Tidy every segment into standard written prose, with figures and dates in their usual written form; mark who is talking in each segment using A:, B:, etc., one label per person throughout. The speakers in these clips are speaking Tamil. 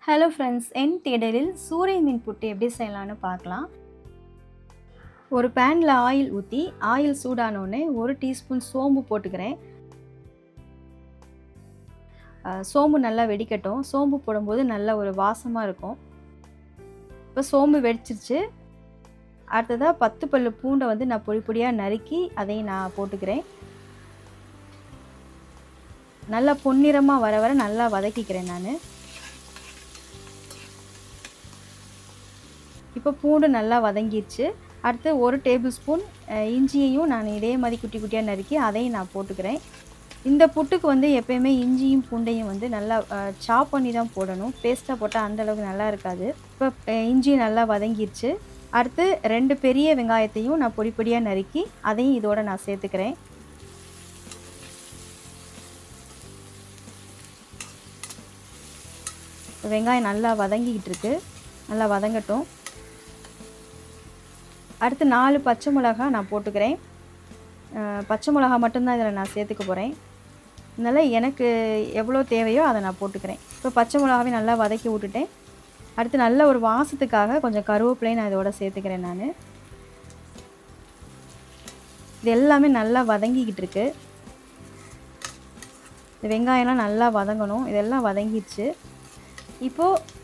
A: ஹலோ ஃப்ரெண்ட்ஸ், என் தேடலில் சூரை மீன் புட்டு எப்படி செய்யலான்னு பார்க்கலாம். ஒரு பேனில் ஆயில் ஊற்றி ஆயில் சூடானோடனே 1 டீஸ்பூன் சோம்பு போட்டுக்கிறேன். சோம்பு நல்லா வெடிக்கட்டும். சோம்பு போடும்போது நல்ல ஒரு வாசமாக இருக்கும். இப்போ சோம்பு வெடிச்சிருச்சு. அடுத்ததாக 10 பல்லு பூண்டை வந்து நான் பொடி பொடியாக நறுக்கி அதையும் நான் போட்டுக்கிறேன். நல்லா பொன்னிறமாக வர வர நல்லா வதக்கிக்கிறேன் நான். இப்போ பூண்டு நல்லா வதங்கிடுச்சு. அடுத்து 1 டேபிள் ஸ்பூன் இஞ்சியையும் நான் இதே மாதிரி குட்டி குட்டியாக நறுக்கி அதையும் நான் போட்டுக்கிறேன். இந்த புட்டுக்கு வந்து எப்போயுமே இஞ்சியும் பூண்டையும் வந்து நல்லா சாப் பண்ணி தான் போடணும். பேஸ்ட்டாக போட்டால் அந்தளவுக்கு நல்லா இருக்காது. இப்போ இஞ்சி நல்லா வதங்கிடுச்சு. அடுத்து 2 பெரிய வெங்காயத்தையும் நான் பொடி பொடியாக நறுக்கி அதையும் இதோட நான் சேர்த்துக்கிறேன். வெங்காயம் நல்லா வதங்கிக்கிட்டு இருக்கு. நல்லா வதங்கட்டும். அடுத்து 4 பச்சை மிளகா நான் போட்டுக்கிறேன். பச்சை மிளகா மட்டும்தான் இதில் நான் சேர்த்துக்க போகிறேன். அதனால் எனக்கு எவ்வளோ தேவையோ அதை நான் போட்டுக்கிறேன். இப்போ பச்சை மிளகாவே நல்லா வதக்கி விட்டுட்டேன். அடுத்து நல்ல ஒரு வாசத்துக்காக கொஞ்சம் கருவேப்பிலையும் நான் இதோட சேர்த்துக்கிறேன் நான். இது எல்லாமே நல்லா வதங்கிக்கிட்டு இருக்கு. இந்த வெங்காயம்லாம் நல்லா வதங்கணும். இதெல்லாம் வதங்கிடுச்சு. இப்போது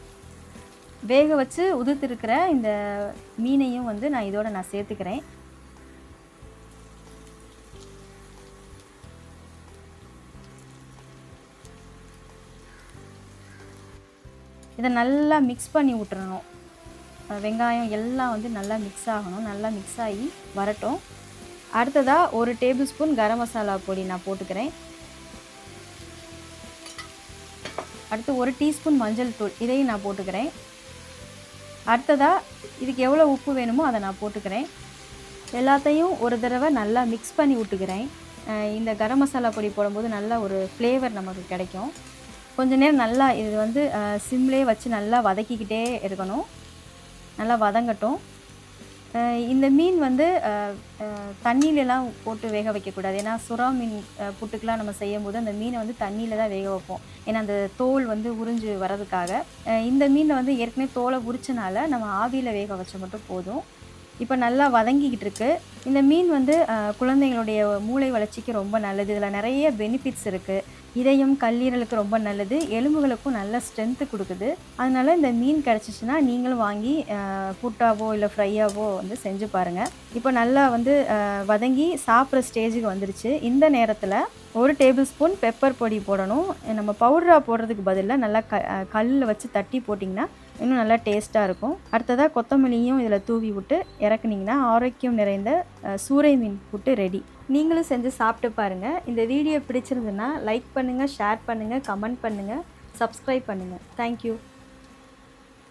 A: வேக வச்சு உதிர்த்திருக்கிற இந்த மீனையும் வந்து நான் இதோட நான் சேர்த்துக்கிறேன். இதை நல்லா மிக்ஸ் பண்ணி விட்டுறணும். வெங்காயம் எல்லாம் வந்து நல்லா மிக்ஸ் ஆகணும். நல்லா மிக்ஸ் ஆகி வரட்டும். அடுத்ததாக 1 டேபிள் ஸ்பூன் கரம் மசாலா பொடி நான் போட்டுக்கிறேன். அடுத்து 1 டீஸ்பூன் மஞ்சள் தூள் இதையும் நான் போட்டுக்கிறேன். அடுத்ததாக இதுக்கு எவ்வளோ உப்பு வேணுமோ அதை நான் போட்டுக்கிறேன். எல்லாத்தையும் ஒரு தடவை நல்லா மிக்ஸ் பண்ணி விட்டுக்கிறேன். இந்த கரம் மசாலா பொடி போடும்போது நல்ல ஒரு ஃப்ளேவர் நமக்கு கிடைக்கும். கொஞ்சம் நேரம் நல்லா இது வந்து சிம்லேயே வச்சு நல்லா வதக்கிக்கிட்டே இருக்கணும். நல்லா வதங்கட்டும். இந்த மீன் வந்து தண்ணியிலலாம் போட்டு வேக வைக்கக்கூடாது. ஏன்னா சுறா மீன் புட்டுக்கெலாம் நம்ம செய்யும்போது அந்த மீனை வந்து தண்ணியில் தான் வேக வைப்போம். ஏன்னா அந்த தோல் வந்து உறிஞ்சு வர்றதுக்காக. இந்த மீனில் வந்து ஏற்கனவே தோலை உரிச்சனால நம்ம ஆவியில் வேக வச்சா மட்டும் போதும். இப்போ நல்லா வதங்கிக்கிட்டு இருக்கு. இந்த மீன் வந்து குழந்தைங்களுடைய மூளை வளர்ச்சிக்கு ரொம்ப நல்லது. இதில் நிறைய பெனிஃபிட்ஸ் இருக்குது. இதயம் கல்லீரலுக்கு ரொம்ப நல்லது. எலும்புகளுக்கும் நல்ல ஸ்ட்ரென்த்து கொடுக்குது. அதனால் இந்த மீன் கிடச்சிச்சின்னா நீங்களும் வாங்கி புட்டாவோ இல்லை ஃப்ரையாவோ வந்து செஞ்சு பாருங்கள். இப்போ நல்லா வந்து வதங்கி சாப்பிட்ற ஸ்டேஜுக்கு வந்துருச்சு. இந்த நேரத்தில் 1 டேபிள் ஸ்பூன் பெப்பர் பொடி போடணும். நம்ம பவுடராக போடுறதுக்கு பதிலாக நல்லா கல்லில் வச்சு தட்டி போட்டிங்கன்னா இன்னும் நல்லா டேஸ்ட்டாக இருக்கும். அடுத்ததாக கொத்தமல்லியும் இதில் தூவி விட்டு இறக்குனிங்கன்னா ஆரோக்கியம் நிறைந்த சூரை மீன் புட்டு ரெடி. நீங்களும் செஞ்சு சாப்பிட்டு பாருங்கள். இந்த வீடியோ பிடிச்சிருந்துன்னா லைக் பண்ணுங்கள், ஷேர் பண்ணுங்கள், கமெண்ட் பண்ணுங்கள், சப்ஸ்கிரைப் பண்ணுங்கள். தேங்க்யூ.